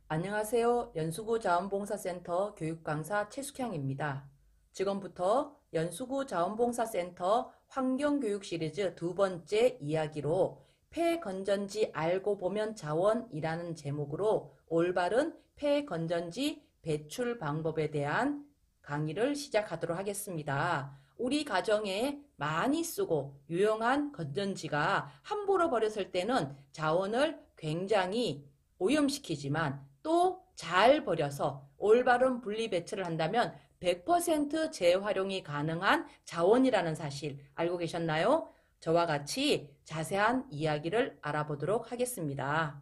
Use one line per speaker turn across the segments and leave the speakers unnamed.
안녕하세요. 연수구 자원봉사센터 교육강사 최숙향입니다. 지금부터 연수구 자원봉사센터 환경교육 시리즈 두 번째 이야기로 폐건전지 알고 보면 자원이라는 제목으로 올바른 폐건전지 배출 방법에 대한 강의를 시작하도록 하겠습니다. 우리 가정에 많이 쓰고 유용한 건전지가 함부로 버렸을 때는 자원을 굉장히 오염시키지만 또 잘 버려서 올바른 분리 배출을 한다면 100% 재활용이 가능한 자원이라는 사실 알고 계셨나요? 저와 같이 자세한 이야기를 알아보도록 하겠습니다.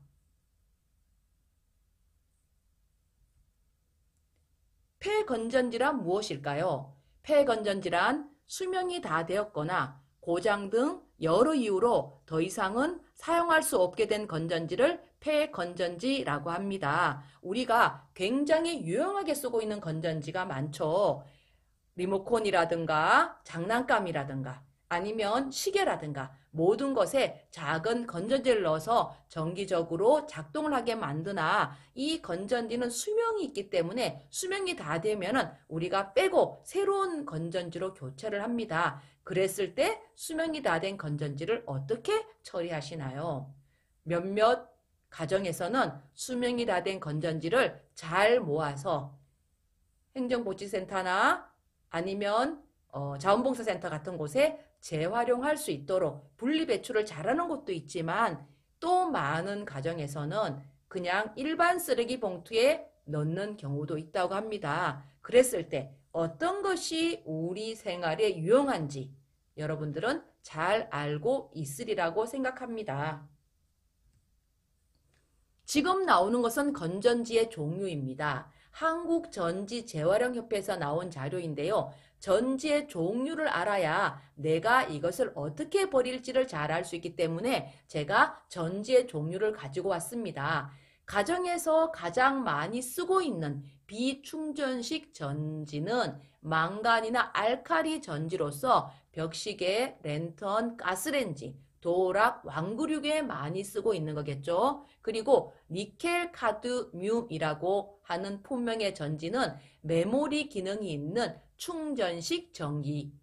폐건전지란 무엇일까요? 폐건전지란 수명이 다 되었거나 고장 등 여러 이유로 더 이상은 사용할 수 없게 된 건전지를 폐건전지라고 합니다. 우리가 굉장히 유용하게 쓰고 있는 건전지가 많죠. 리모컨이라든가 장난감이라든가 아니면 시계라든가 모든 것에 작은 건전지를 넣어서 정기적으로 작동을 하게 만드나 이 건전지는 수명이 있기 때문에 수명이 다 되면은 우리가 빼고 새로운 건전지로 교체를 합니다. 그랬을 때 수명이 다 된 건전지를 어떻게 처리하시나요? 몇몇 가정에서는 수명이 다 된 건전지를 잘 모아서 행정복지센터나 아니면 자원봉사센터 같은 곳에 재활용할 수 있도록 분리배출을 잘하는 곳도 있지만 또 많은 가정에서는 그냥 일반 쓰레기 봉투에 넣는 경우도 있다고 합니다. 그랬을 때 어떤 것이 우리 생활에 유용한지 여러분들은 잘 알고 있으리라고 생각합니다. 지금 나오는 것은 건전지의 종류입니다. 한국전지재활용협회에서 나온 자료인데요. 전지의 종류를 알아야 내가 이것을 어떻게 버릴지를 잘 알 수 있기 때문에 제가 전지의 종류를 가지고 왔습니다. 가정에서 가장 많이 쓰고 있는 비충전식 전지는 망간이나 알칼리 전지로서 벽시계, 랜턴, 가스레인지, 도락, 왕구륙에 많이 쓰고 있는 거겠죠. 그리고 니켈 카드뮴이라고 하는 품명의 전지는 메모리 기능이 있는 충전식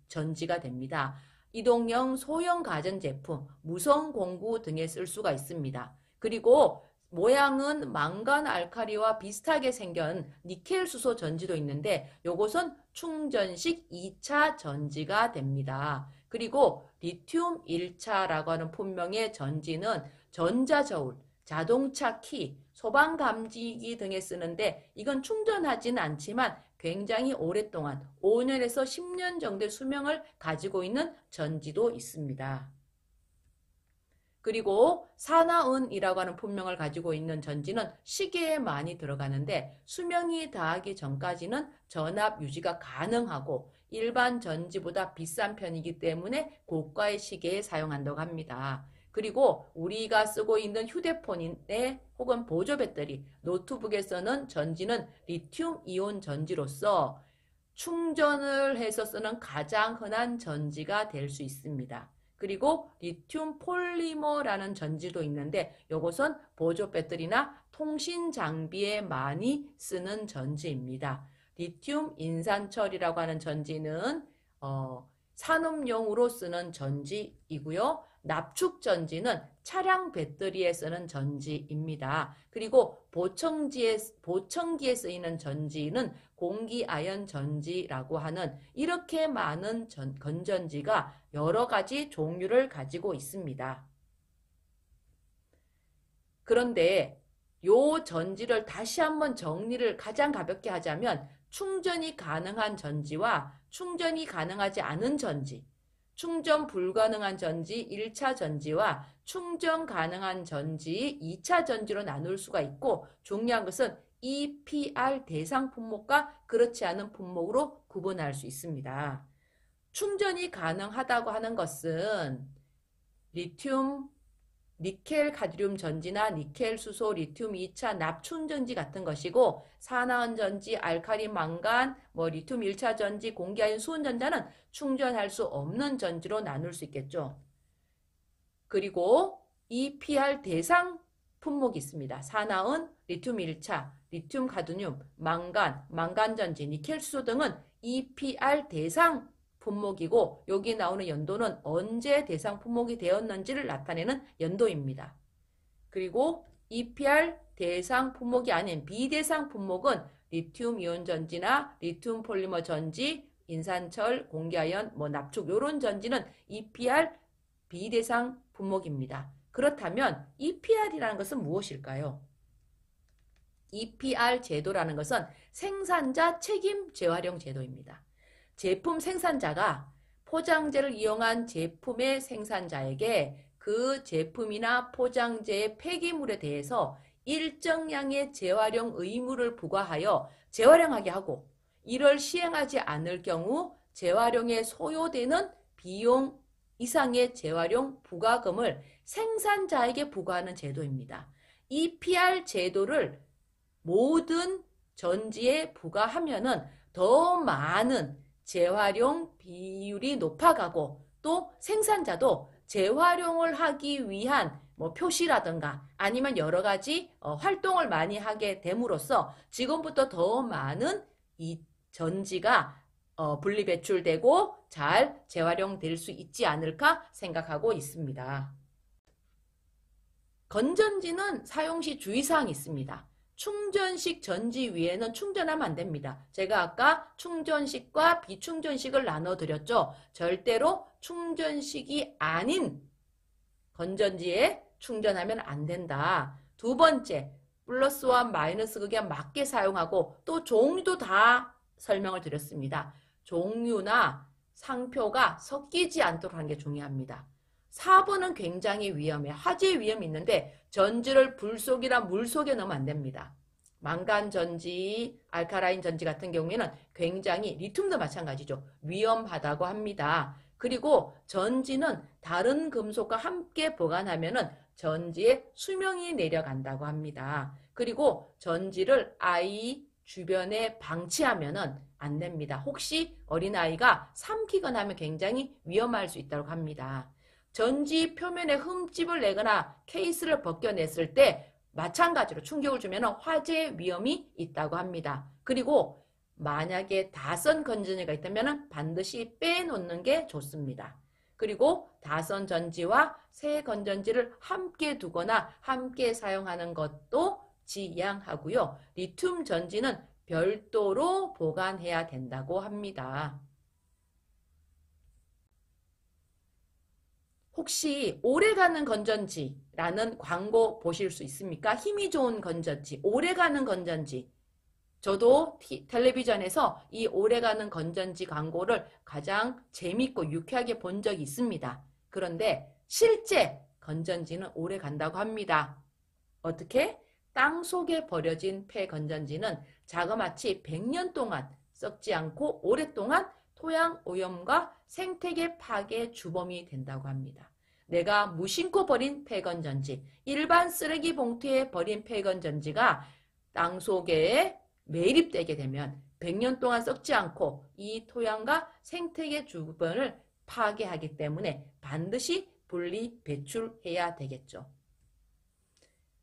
전지가 됩니다. 이동형 소형 가전제품, 무선 공구 등에 쓸 수가 있습니다. 그리고 모양은 망간 알칼리와 비슷하게 생긴 니켈 수소 전지도 있는데 이것은 충전식 2차 전지가 됩니다. 그리고 리튬 1차라고 하는 품명의 전지는 전자저울, 자동차 키, 소방감지기 등에 쓰는데 이건 충전하지는 않지만 굉장히 오랫동안 5년에서 10년 정도의 수명을 가지고 있는 전지도 있습니다. 그리고 산화은이라고 하는 품명을 가지고 있는 전지는 시계에 많이 들어가는데 수명이 다하기 전까지는 전압 유지가 가능하고 일반 전지보다 비싼 편이기 때문에 고가의 시계에 사용한다고 합니다. 그리고 우리가 쓰고 있는 휴대폰에 혹은 보조 배터리, 노트북에서는 전지는 리튬 이온 전지로서 충전을 해서 쓰는 가장 흔한 전지가 될 수 있습니다. 그리고 리튬 폴리머라는 전지도 있는데 이것은 보조 배터리나 통신 장비에 많이 쓰는 전지입니다. 리튬 인산철이라고 하는 전지는 산업용으로 쓰는 전지이고요. 납축 전지는 차량 배터리에 쓰는 전지입니다. 그리고 보청기에 쓰이는 전지는 공기아연 전지라고 하는 이렇게 많은 건전지가 여러 가지 종류를 가지고 있습니다. 그런데 요 전지를 다시 한번 정리를 가장 가볍게 하자면 충전이 가능한 전지와 충전이 가능하지 않은 전지, 충전 불가능한 전지 1차 전지와 충전 가능한 전지 2차 전지로 나눌 수가 있고 중요한 것은 EPR 대상 품목과 그렇지 않은 품목으로 구분할 수 있습니다. 충전이 가능하다고 하는 것은 리튬, 니켈 카드뮴 전지나 니켈 수소 리튬 2차 납충전지 같은 것이고 산화은 전지, 알칼리 망간, 리튬 1차 전지, 공기아연 수은 전자는 충전할 수 없는 전지로 나눌 수 있겠죠. 그리고 EPR 대상 품목이 있습니다. 사나운, 리튬 1차, 리튬 가드뮴, 망간, 망간전지, 니켈수소 등은 EPR 대상 품목이고 여기 나오는 연도는 언제 대상 품목이 되었는지를 나타내는 연도입니다. 그리고 EPR 대상 품목이 아닌 비대상 품목은 리튬 이온 전지나 리튬 폴리머 전지, 인산철, 공기아연, 납축 이런 전지는 EPR 비대상 품목입니다. 그렇다면 EPR이라는 것은 무엇일까요? EPR 제도라는 것은 생산자 책임 재활용 제도입니다. 제품 생산자가 포장재를 이용한 제품의 생산자에게 그 제품이나 포장재의 폐기물에 대해서 일정량의 재활용 의무를 부과하여 재활용하게 하고 이를 시행하지 않을 경우 재활용에 소요되는 비용 이상의 재활용 부과금을 생산자에게 부과하는 제도입니다. EPR 제도를 모든 전지에 부과하면은 더 많은 재활용 비율이 높아가고 또 생산자도 재활용을 하기 위한 표시라든가 아니면 여러 가지 활동을 많이 하게 됨으로써 지금부터 더 많은 이 전지가 분리 배출되고 잘 재활용될 수 있지 않을까 생각하고 있습니다. 건전지는 사용시 주의사항이 있습니다. 충전식 전지 위에는 충전하면 안 됩니다. 제가 아까 충전식과 비충전식을 나눠드렸죠. 절대로 충전식이 아닌 건전지에 충전하면 안 된다. 두 번째, 플러스와 마이너스 극에 맞게 사용하고 또 종류도 다 설명을 드렸습니다. 종류나 상표가 섞이지 않도록 하는 게 중요합니다. 4번은 굉장히 위험해. 화재 위험이 있는데 전지를 불 속이나 물 속에 넣으면 안 됩니다. 망간 전지, 알카라인 전지 같은 경우에는 굉장히 리튬도 마찬가지죠. 위험하다고 합니다. 그리고 전지는 다른 금속과 함께 보관하면은 전지의 수명이 내려간다고 합니다. 그리고 전지를 아이 주변에 방치하면은 안 됩니다. 혹시 어린아이가 삼키거나 하면 굉장히 위험할 수 있다고 합니다. 전지 표면에 흠집을 내거나 케이스를 벗겨냈을 때 마찬가지로 충격을 주면 화재 위험이 있다고 합니다. 그리고 만약에 다선 건전지가 있다면 반드시 빼놓는 게 좋습니다. 그리고 다선 전지와 새 건전지를 함께 두거나 함께 사용하는 것도 지양하고요. 리튬 전지는 별도로 보관해야 된다고 합니다. 혹시 오래가는 건전지라는 광고 보실 수 있습니까? 힘이 좋은 건전지, 오래가는 건전지. 저도 텔레비전에서 이 오래가는 건전지 광고를 가장 재밌고 유쾌하게 본 적이 있습니다. 그런데 실제 건전지는 오래 간다고 합니다. 어떻게? 땅 속에 버려진 폐건전지는 자그마치 100년 동안 썩지 않고 오랫동안 토양 오염과 생태계 파괴 주범이 된다고 합니다. 내가 무심코 버린 폐건전지, 일반 쓰레기 봉투에 버린 폐건전지가 땅 속에 매립되게 되면 100년 동안 썩지 않고 이 토양과 생태계 주변을 파괴하기 때문에 반드시 분리 배출해야 되겠죠.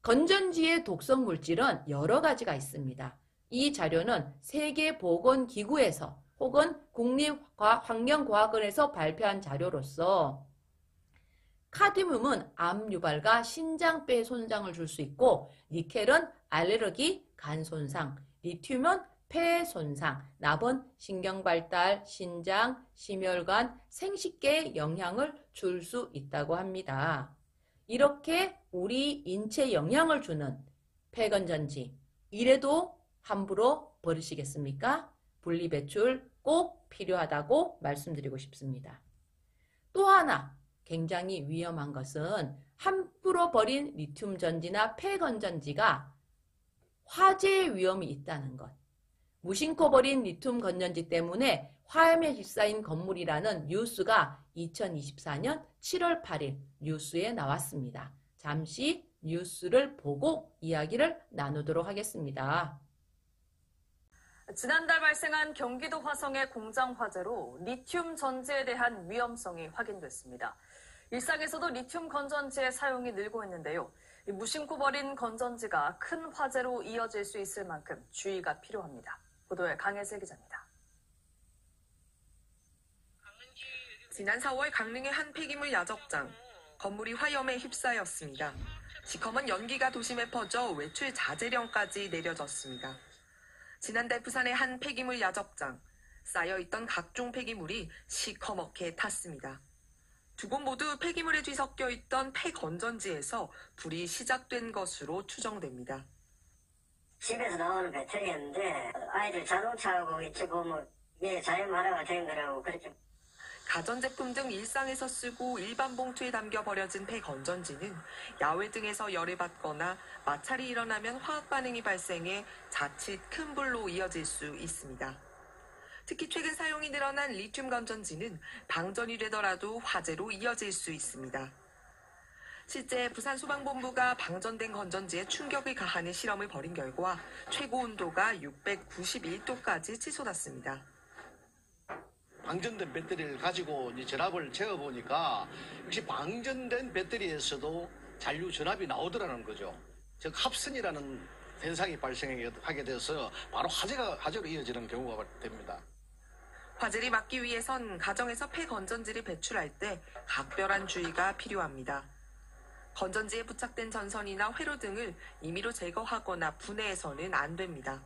건전지의 독성 물질은 여러 가지가 있습니다. 이 자료는 세계보건기구에서 혹은 국립환경과학원에서 발표한 자료로서 카드뮴은 암 유발과 신장폐 손상을 줄 수 있고 니켈은 알레르기, 간 손상, 리튬은 폐 손상, 납은 신경발달, 신장, 심혈관, 생식계에 영향을 줄 수 있다고 합니다. 이렇게 우리 인체에 영향을 주는 폐건전지, 이래도 함부로 버리시겠습니까? 분리배출 꼭 필요하다고 말씀드리고 싶습니다. 또 하나 굉장히 위험한 것은 함부로 버린 리튬 전지나 폐건전지가 화재 위험이 있다는 것. 무심코 버린 리튬 건전지 때문에 화염에 휩싸인 건물이라는 뉴스가 2024년 7월 8일 뉴스에 나왔습니다. 잠시 뉴스를 보고 이야기를 나누도록 하겠습니다.
지난달 발생한 경기도 화성의 공장 화재로 리튬 전지에 대한 위험성이 확인됐습니다. 일상에서도 리튬 건전지의 사용이 늘고 있는데요. 무심코 버린 건전지가 큰 화재로 이어질 수 있을 만큼 주의가 필요합니다. 보도에 강혜슬 기자입니다.
지난 4월 강릉의 한 폐기물 야적장. 건물이 화염에 휩싸였습니다. 시커먼 연기가 도심에 퍼져 외출 자제령까지 내려졌습니다. 지난달 부산의 한 폐기물 야적장. 쌓여있던 각종 폐기물이 시커멓게 탔습니다. 두 곳 모두 폐기물에 뒤섞여 있던 폐건전지에서 불이 시작된 것으로 추정됩니다.
집에서 나오는 배터리였는데 아이들 자동차하고 이쪽 보면 이게 자연만화가 된 거라고 그렇게.
가전제품 등 일상에서 쓰고 일반 봉투에 담겨 버려진 폐건전지는 야외 등에서 열을 받거나 마찰이 일어나면 화학 반응이 발생해 자칫 큰 불로 이어질 수 있습니다. 특히 최근 사용이 늘어난 리튬 건전지는 방전이 되더라도 화재로 이어질 수 있습니다. 실제 부산소방본부가 방전된 건전지에 충격을 가하는 실험을 벌인 결과 최고 온도가 691도까지 치솟았습니다.
방전된 배터리를 가지고 전압을 재어보니까 역시 방전된 배터리에서도 잔류 전압이 나오더라는 거죠. 즉 합선이라는 현상이 발생하게 돼서 바로 화재로 이어지는 경우가 됩니다.
화재를 막기 위해선 가정에서 폐건전지를 배출할 때 각별한 주의가 필요합니다. 건전지에 부착된 전선이나 회로 등을 임의로 제거하거나 분해해서는 안 됩니다.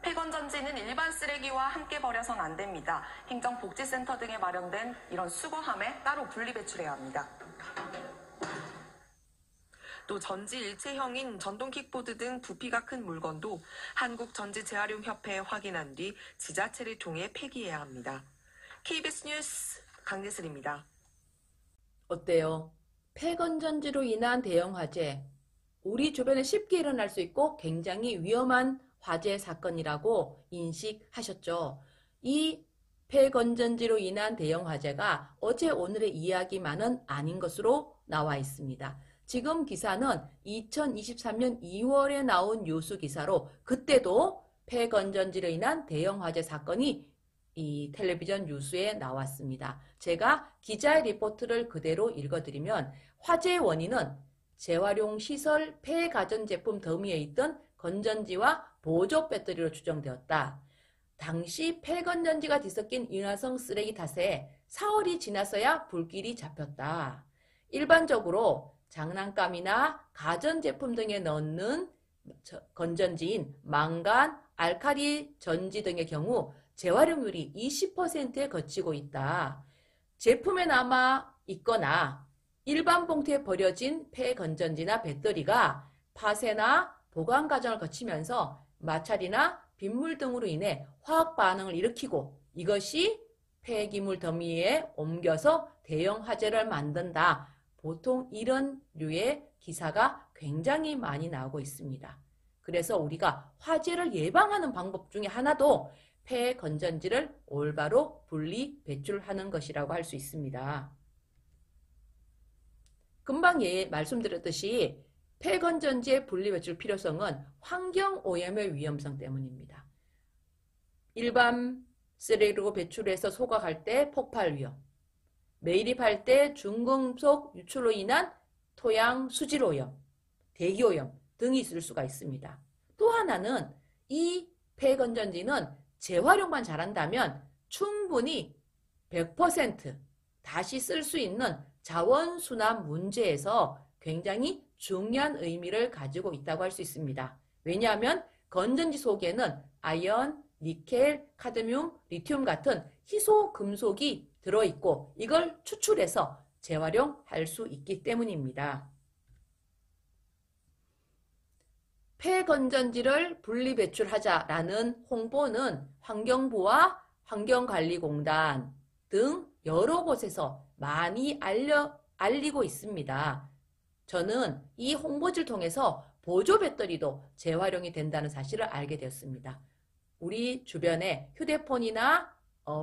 폐건전지는 일반 쓰레기와 함께 버려선 안 됩니다. 행정복지센터 등에 마련된 이런 수거함에 따로 분리 배출해야 합니다. 또 전지 일체형인 전동 킥보드 등 부피가 큰 물건도 한국전지재활용협회에 확인한 뒤 지자체를 통해 폐기해야 합니다. KBS 뉴스 강예슬입니다.
어때요? 폐건전지로 인한 대형 화재. 우리 주변에 쉽게 일어날 수 있고 굉장히 위험한 화재 사건이라고 인식하셨죠? 이 폐건전지로 인한 대형 화재가 어제 오늘의 이야기만은 아닌 것으로 나와 있습니다. 지금 기사는 2023년 2월에 나온 뉴스 기사로 그때도 폐건전지로 인한 대형 화재 사건이 이 텔레비전 뉴스에 나왔습니다. 제가 기자의 리포트를 그대로 읽어드리면 화재의 원인은 재활용 시설 폐가전제품 더미에 있던 건전지와 보조 배터리로 추정되었다. 당시 폐건전지가 뒤섞인 인화성 쓰레기 탓에 사흘이 지나서야 불길이 잡혔다. 일반적으로 장난감이나 가전제품 등에 넣는 건전지인 망간, 알칼리 전지 등의 경우 재활용률이 20%에 거치고 있다. 제품에 남아 있거나 일반 봉투에 버려진 폐건전지나 배터리가 파쇄나 보관 과정을 거치면서 마찰이나 빗물 등으로 인해 화학 반응을 일으키고 이것이 폐기물 더미에 옮겨서 대형 화재를 만든다. 보통 이런 류의 기사가 굉장히 많이 나오고 있습니다. 그래서 우리가 화재를 예방하는 방법 중에 하나도 폐건전지를 올바로 분리 배출하는 것이라고 할 수 있습니다. 금방 말씀드렸듯이 폐건전지의 분리 배출 필요성은 환경오염의 위험성 때문입니다. 일반 쓰레기로 배출해서 소각할 때 폭발 위험, 매립할 때 중금속 유출로 인한 토양 수질 오염, 대기 오염 등이 있을 수가 있습니다. 또 하나는 이 폐건전지는 재활용만 잘한다면 충분히 100% 다시 쓸 수 있는 자원순환 문제에서 굉장히 중요한 의미를 가지고 있다고 할 수 있습니다. 왜냐하면 건전지 속에는 아연, 니켈, 카드뮴, 리튬 같은 희소 금속이 들어있고 이걸 추출해서 재활용할 수 있기 때문입니다. 폐건전지를 분리 배출하자라는 홍보는 환경부와 환경관리공단 등 여러 곳에서 많이 알리고 있습니다. 저는 이 홍보지를 통해서 보조 배터리도 재활용이 된다는 사실을 알게 되었습니다. 우리 주변에 휴대폰이나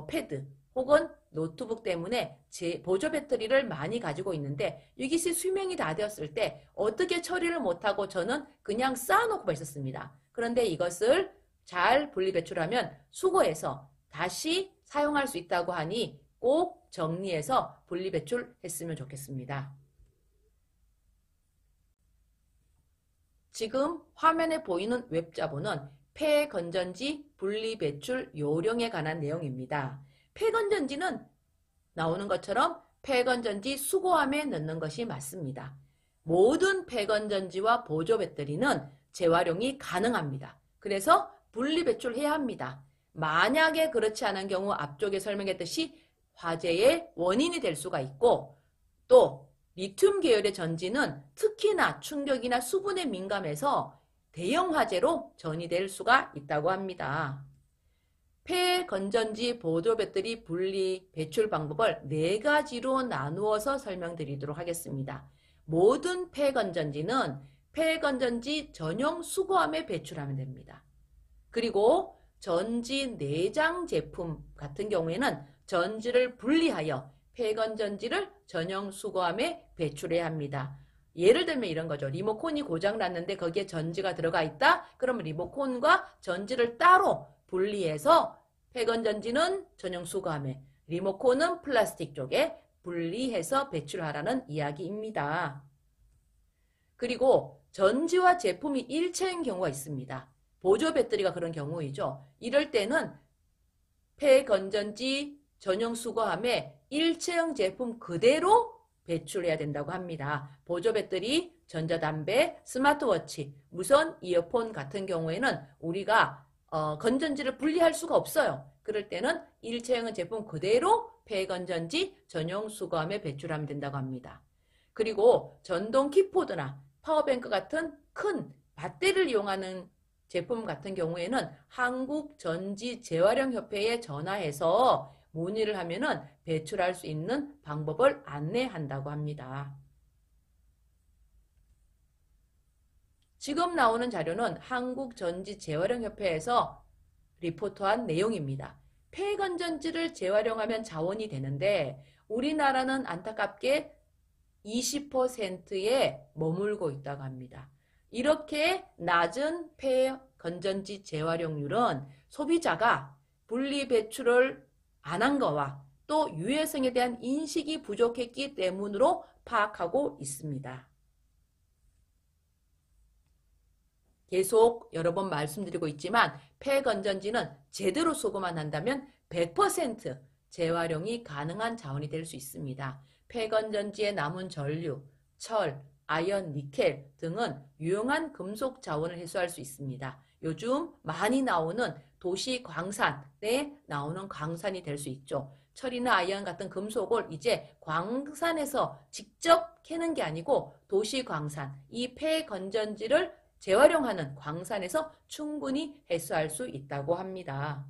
패드 혹은 노트북 때문에 보조 배터리를 많이 가지고 있는데 이것이 수명이 다 되었을 때 어떻게 처리를 못하고 저는 그냥 쌓아놓고 있었습니다. 그런데 이것을 잘 분리 배출하면 수거해서 다시 사용할 수 있다고 하니 꼭 정리해서 분리 배출했으면 좋겠습니다. 지금 화면에 보이는 웹자본은 폐건전지 분리배출 요령에 관한 내용입니다. 폐건전지는 나오는 것처럼 폐건전지 수거함에 넣는 것이 맞습니다. 모든 폐건전지와 보조배터리는 재활용이 가능합니다. 그래서 분리배출해야 합니다. 만약에 그렇지 않은 경우 앞쪽에 설명했듯이 화재의 원인이 될 수가 있고, 또 리튬 계열의 전지는 특히나 충격이나 수분에 민감해서 대형 화재로 전이될 수가 있다고 합니다. 폐건전지 보조배터리 분리 배출 방법을 4가지로 나누어서 설명드리도록 하겠습니다. 모든 폐건전지는 폐건전지 전용 수거함에 배출하면 됩니다. 그리고 전지 내장 제품 같은 경우에는 전지를 분리하여 폐건전지를 전용 수거함에 배출해야 합니다. 예를 들면 이런 거죠. 리모컨이 고장났는데 거기에 전지가 들어가 있다? 그러면 리모컨과 전지를 따로 분리해서 폐건전지는 전용 수거함에, 리모컨은 플라스틱 쪽에 분리해서 배출하라는 이야기입니다. 그리고 전지와 제품이 일체인 경우가 있습니다. 보조 배터리가 그런 경우이죠. 이럴 때는 폐건전지 전용 수거함에 일체형 제품 그대로 배출해야 된다고 합니다. 보조 배터리, 전자담배, 스마트워치, 무선 이어폰 같은 경우에는 우리가 건전지를 분리할 수가 없어요. 그럴 때는 일체형 제품 그대로 폐건전지 전용 수거함에 배출하면 된다고 합니다. 그리고 전동 킥보드나 파워뱅크 같은 큰 배터리를 이용하는 제품 같은 경우에는 한국전지재활용협회에 전화해서 문의를 하면은 배출할 수 있는 방법을 안내한다고 합니다. 지금 나오는 자료는 한국전지재활용협회에서 리포트한 내용입니다. 폐건전지를 재활용하면 자원이 되는데 우리나라는 안타깝게 20%에 머물고 있다고 합니다. 이렇게 낮은 폐건전지 재활용률은 소비자가 분리배출을 안 한 거와 또 유해성에 대한 인식이 부족했기 때문으로 파악하고 있습니다. 계속 여러 번 말씀드리고 있지만 폐건전지는 제대로 수거만 한다면 100% 재활용이 가능한 자원이 될 수 있습니다. 폐건전지에 남은 전류, 철, 아연, 니켈 등은 유용한 금속 자원을 해소할 수 있습니다. 요즘 많이 나오는 도시 광산에 나오는 광산이 될 수 있죠. 철이나 아연 같은 금속을 이제 광산에서 직접 캐는 게 아니고 도시 광산, 이 폐건전지를 재활용하는 광산에서 충분히 해소할 수 있다고 합니다.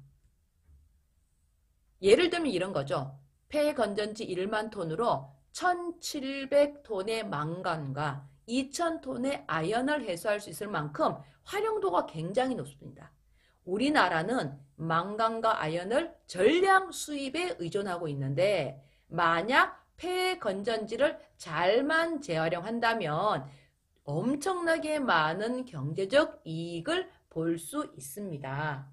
예를 들면 이런 거죠. 폐건전지 1만 톤으로 1,700톤의 망간과 2,000톤의 아연을 해소할 수 있을 만큼 활용도가 굉장히 높습니다. 우리나라는 망간과 아연을 전량 수입에 의존하고 있는데 만약 폐건전지를 잘만 재활용한다면 엄청나게 많은 경제적 이익을 볼 수 있습니다.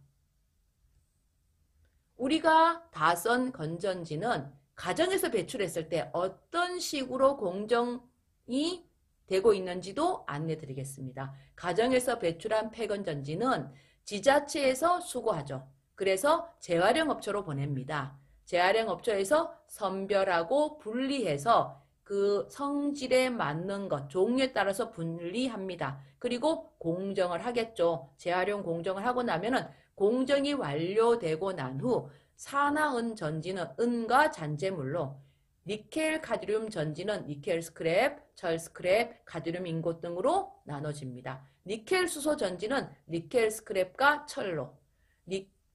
우리가 다 쓴 건전지는 가정에서 배출했을 때 어떤 식으로 공정이 되고 있는지도 안내드리겠습니다. 가정에서 배출한 폐건전지는 지자체에서 수거하죠. 그래서 재활용업체로 보냅니다. 재활용업체에서 선별하고 분리해서 그 성질에 맞는 것, 종류에 따라서 분리합니다. 그리고 공정을 하겠죠. 재활용 공정을 하고 나면은 공정이 완료되고 난 후 산화은 전지는 은과 잔재물로, 니켈 카드뮴 전지는 니켈 스크랩, 철 스크랩, 카드뮴 인고 등으로 나눠집니다. 니켈 수소 전지는 니켈 스크랩과 철로,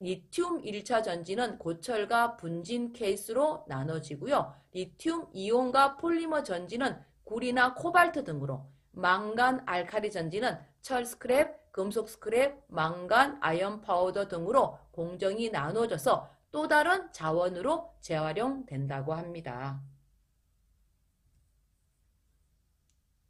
리튬 1차 전지는 고철과 분진 케이스로 나눠지고요. 리튬 이온과 폴리머 전지는 구리나 코발트 등으로, 망간 알칼리 전지는 철 스크랩, 금속 스크랩, 망간 아연 파우더 등으로 공정이 나눠져서 또 다른 자원으로 재활용된다고 합니다.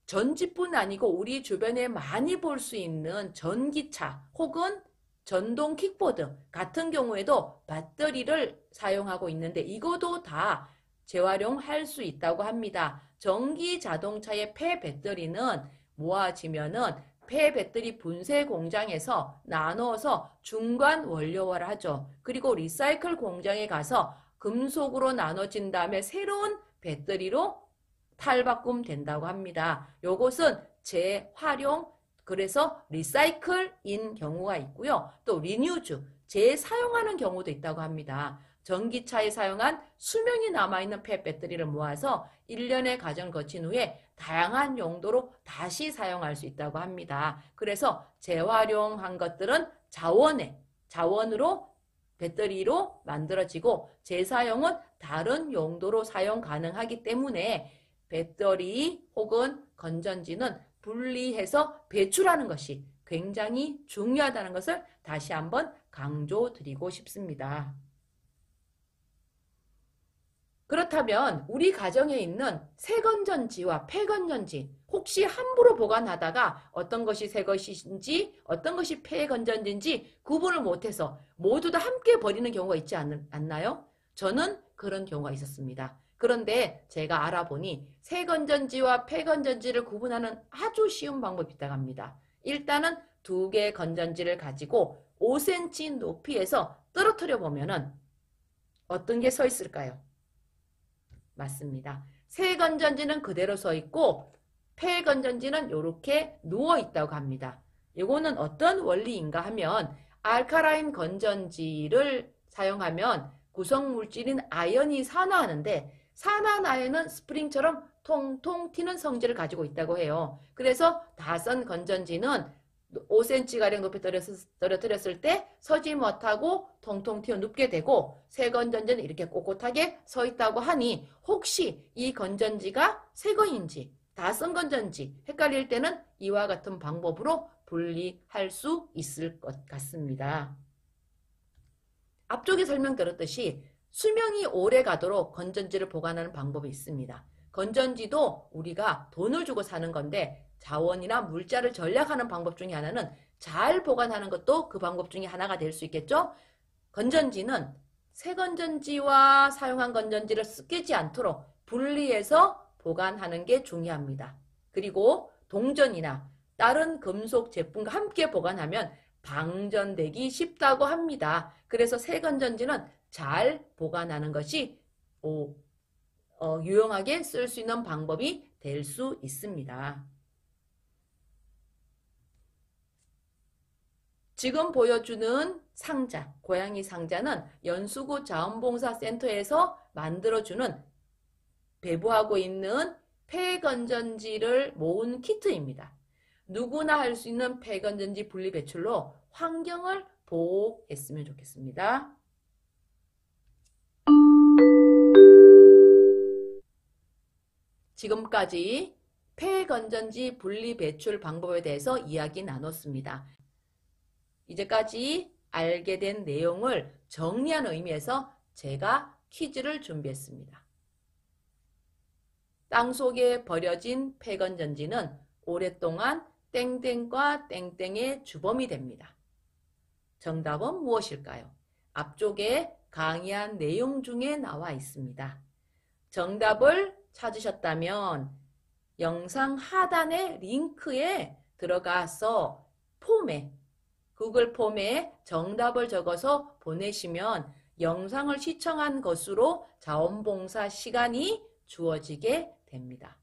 전지뿐 아니고 우리 주변에 많이 볼 수 있는 전기차 혹은 전동 킥보드 같은 경우에도 배터리를 사용하고 있는데 이것도 다 재활용할 수 있다고 합니다. 전기 자동차의 폐배터리는 모아지면은 폐 배터리 분쇄 공장에서 나누어서 중간 원료화를 하죠. 그리고 리사이클 공장에 가서 금속으로 나눠진 다음에 새로운 배터리로 탈바꿈 된다고 합니다. 요것은 재활용, 그래서 리사이클인 경우가 있고요. 또 리뉴즈, 재사용하는 경우도 있다고 합니다. 전기차에 사용한 수명이 남아있는 폐 배터리를 모아서 1년의 과정을 거친 후에 다양한 용도로 다시 사용할 수 있다고 합니다. 그래서 재활용한 것들은 자원으로 배터리로 만들어지고 재사용은 다른 용도로 사용 가능하기 때문에 배터리 혹은 건전지는 분리해서 배출하는 것이 굉장히 중요하다는 것을 다시 한번 강조드리고 싶습니다. 그렇다면 우리 가정에 있는 새건전지와 폐건전지, 혹시 함부로 보관하다가 어떤 것이 새 것인지 어떤 것이 폐건전지인지 구분을 못해서 모두 다 함께 버리는 경우가 있지 않나요? 저는 그런 경우가 있었습니다. 그런데 제가 알아보니 새건전지와 폐건전지를 구분하는 아주 쉬운 방법이 있다고 합니다. 일단은 두 개의 건전지를 가지고 5cm 높이에서 떨어뜨려 보면은 어떤 게 서 있을까요? 맞습니다. 새 건전지는 그대로 서 있고 폐 건전지는 이렇게 누워 있다고 합니다. 이거는 어떤 원리인가 하면 알카라인 건전지를 사용하면 구성 물질인 아연이 산화하는데 산화한 아연은 스프링처럼 통통 튀는 성질을 가지고 있다고 해요. 그래서 다선 건전지는 5cm가량 높이 떨어뜨렸을 때 서지 못하고 통통 튀어 눕게 되고 새 건전지는 이렇게 꼿꼿하게 서 있다고 하니 혹시 이 건전지가 새 거인지 다선 건전지 헷갈릴 때는 이와 같은 방법으로 분리할 수 있을 것 같습니다. 앞쪽에 설명드렸듯이 수명이 오래 가도록 건전지를 보관하는 방법이 있습니다. 건전지도 우리가 돈을 주고 사는 건데 자원이나 물자를 절약하는 방법 중에 하나는 잘 보관하는 것도 그 방법 중에 하나가 될 수 있겠죠. 건전지는 새 건전지와 사용한 건전지를 습기지 않도록 분리해서 보관하는 게 중요합니다. 그리고 동전이나 다른 금속 제품과 함께 보관하면 방전되기 쉽다고 합니다. 그래서 새 건전지는 잘 보관하는 것이 유용하게 쓸 수 있는 방법이 될 수 있습니다. 지금 보여주는 상자, 고양이 상자는 연수구 자원봉사센터에서 만들어주는 배부하고 있는 폐건전지를 모은 키트입니다. 누구나 할 수 있는 폐건전지 분리 배출로 환경을 보호했으면 좋겠습니다. 지금까지 폐건전지 분리 배출 방법에 대해서 이야기 나눴습니다. 이제까지 알게 된 내용을 정리한 의미에서 제가 퀴즈를 준비했습니다. 땅속에 버려진 폐건전지는 오랫동안 땡땡과 땡땡의 주범이 됩니다. 정답은 무엇일까요? 앞쪽에 강의한 내용 중에 나와 있습니다. 정답을 찾으셨다면 영상 하단의 링크에 들어가서 구글 폼에 정답을 적어서 보내시면 영상을 시청한 것으로 자원봉사 시간이 주어지게 됩니다.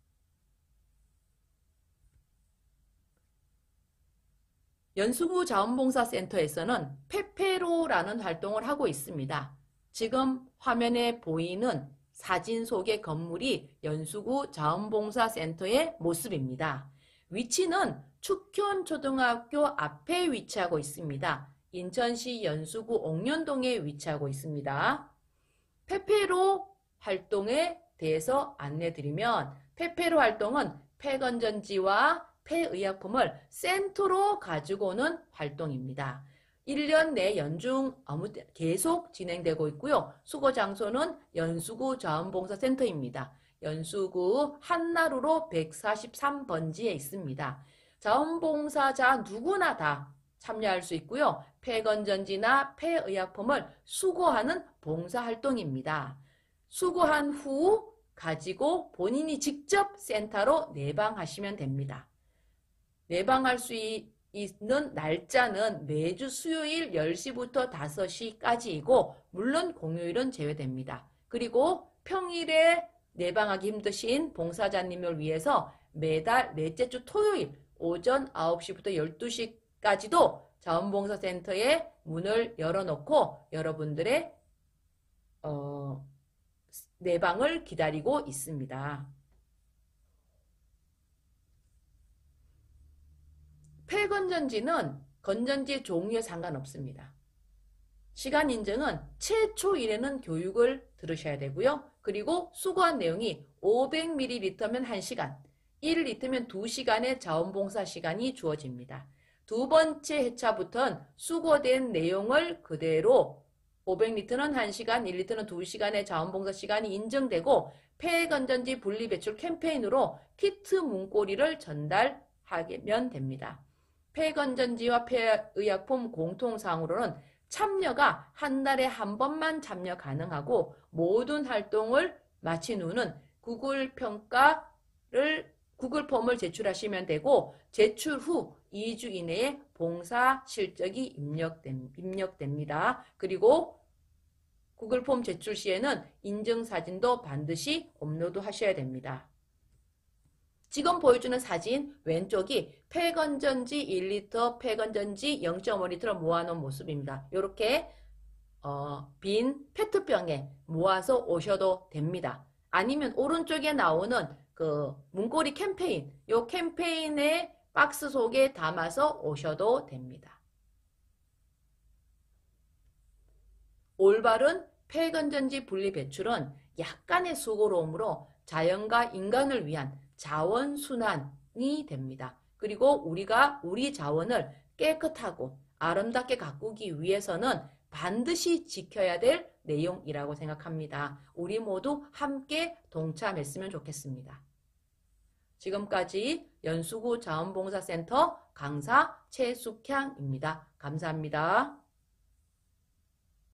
연수구 자원봉사센터에서는 페페로라는 활동을 하고 있습니다. 지금 화면에 보이는 사진 속의 건물이 연수구 자원봉사센터의 모습입니다. 위치는 축현초등학교 앞에 위치하고 있습니다. 인천시 연수구 옥년동에 위치하고 있습니다. 페페로 활동에 대해서 안내드리면 페페로 활동은 폐건전지와 폐의약품을 센터로 가지고 오는 활동입니다. 1년 내 연중 계속 진행되고 있고요. 수거 장소는 연수구 자원봉사센터입니다. 연수구 한나루로 143번지에 있습니다. 자원봉사자 누구나 다 참여할 수 있고요. 폐건전지나 폐의약품을 수거하는 봉사활동입니다. 수거한 후 가지고 본인이 직접 센터로 내방하시면 됩니다. 내방할 수 있는 날짜는 매주 수요일 10시부터 5시까지이고 물론 공휴일은 제외됩니다. 그리고 평일에 내방하기 힘드신 봉사자님을 위해서 매달 넷째 주 토요일 오전 9시부터 12시까지도 자원봉사센터에 문을 열어놓고 여러분들의 내방을 기다리고 있습니다. 폐건전지는 건전지 종류에 상관없습니다. 시간 인증은 최초 1회는 교육을 들으셔야 되고요. 그리고 수거한 내용이 500ml면 1시간, 1리터면 2시간의 자원봉사 시간이 주어집니다. 두 번째 회차부터는 수거된 내용을 그대로 500리터는 1시간, 1리터는 2시간의 자원봉사 시간이 인정되고 폐건전지 분리배출 캠페인으로 키트 문고리를 전달하면 됩니다. 폐건전지와 폐의약품 공통사항으로는 참여가 한 달에 한 번만 참여 가능하고 모든 활동을 마친 후는 구글 폼을 제출하시면 되고 제출 후 2주 이내에 봉사 실적이 입력됩니다. 그리고 구글 폼 제출 시에는 인증사진도 반드시 업로드 하셔야 됩니다. 지금 보여주는 사진 왼쪽이 폐건전지 1리터, 폐건전지 0.5리터를 모아놓은 모습입니다. 이렇게 빈 페트병에 모아서 오셔도 됩니다. 아니면 오른쪽에 나오는 그 문고리 캠페인, 이 캠페인의 박스 속에 담아서 오셔도 됩니다. 올바른 폐건전지 분리 배출은 약간의 수고로움으로 자연과 인간을 위한 자원순환이 됩니다. 그리고 우리가 우리 자원을 깨끗하고 아름답게 가꾸기 위해서는 반드시 지켜야 될 내용이라고 생각합니다. 우리 모두 함께 동참했으면 좋겠습니다. 지금까지 연수구 자원봉사센터 강사 최숙향입니다. 감사합니다.